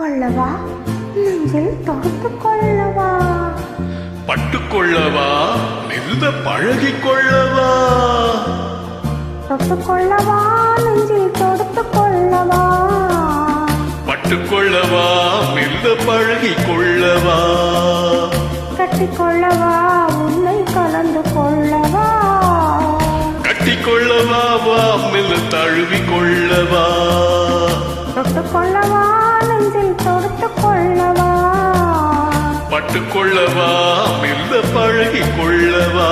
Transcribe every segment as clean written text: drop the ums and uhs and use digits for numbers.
கொள்ளவா, நெஞ்சில் தொடுத்து கொள்ளவா, பட்டுக்கொள்ளவா, மெல்ல பழகிக் கொள்ளவா, தொட்டு கொள்ளவா, நெஞ்சில் தொடுத்து கொள்ளவா, பட்டுக்கொள்ளவா, மெல்ல பழகிக் கொள்ளவா, கட்டிக்கொள்ளவா, உன்னை கலந்து கொள்ளவா, கட்டிக்கொள்ளவா, வா மெல்ல தழுவி கொள்ளவா, தொட்டு கொள்ளவா, நெஞ்சில் தொடுத்து கொள்ளவா, பட்டுக்கொள்ளவா, மெல்ல பழகிக் கொள்ளவா.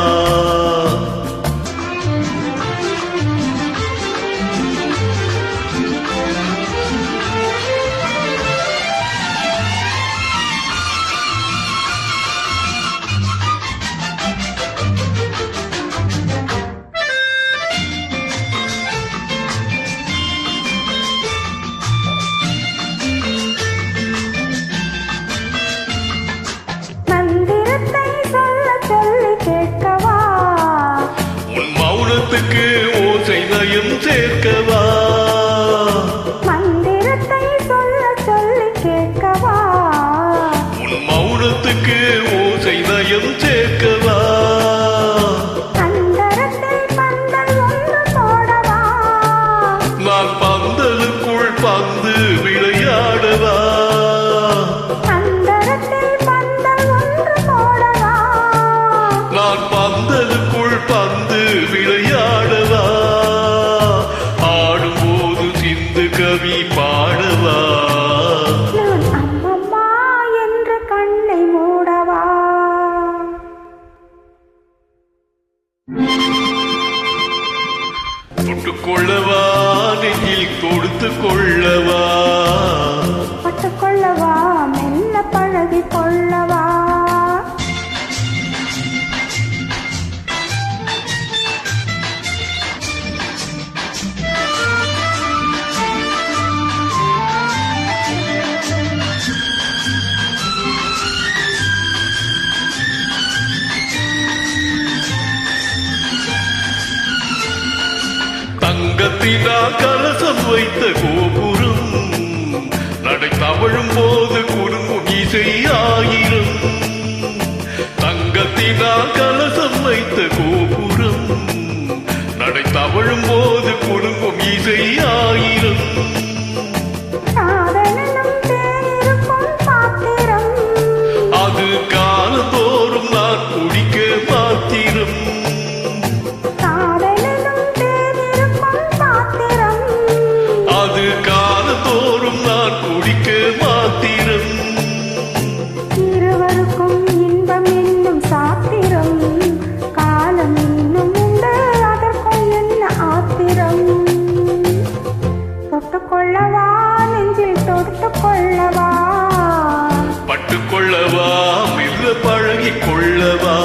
மந்திரத்தை சொல்ல சொல்லி கேட்கவா, உன் மௌனத்துக்கு ஓசை நயம் சேர்க்கவா, மந்திரத்தை சொல்ல சொல்லி கேட்கவா, உன் மௌனத்துக்கு ஓசை நயம் சேர்க்கவா, அந்தரத்தில் பந்தல் ஒன்று போடவா, நான் பந்தலுக்குள் பந்து விளையாடவா, அந்தரத்தில் பந்தல் ஒன்று போடவா, நான் பந்தலுக்குள் பந்து விளையாடவா, ஆடும்போது சிந்து கவி பாடவா, நான் அம்மம்மா என்று கண்ணை மூடவா, தொட்டுக்கொள்ளவா, நெஞ்சில் கொடுத்து கொள்ளவா, பட்டுக்கொள்ளவா, மெல்ல பழகி கொள்ளவா, தங்கத்தினால் கலசம் வைத்த கோபுரம் நடை தவழும் போது குறுங்கும் இசை ஆயிரம், தங்கத்தினால் கலசம் வைத்த கோபுரம் நடை தவழும் போது குறுங்கும் இசை ஆயிரம், சாதனனும் தேனிருக்கும் பாத்திரம், அது காலந்தோறும் நான் குடிக்க பாத்திரம், சாதனனும் தேனிருக்கும் பாத்திரம், அது காலந்தோறும் நான் குடிக்க மாத்திரம், இருவருக்கும் இன்பம் என்னும் சாத்திரம், காலம் இன்னும் உண்டு அதற்கும் என்ன ஆத்திரம், தொட்டுக்கொள்ளவா, நெஞ்சில் தொடுத்து கொள்ளவா, பட்டுக்கொள்ளவா, மெல்ல பழகிக் கொள்ளவா,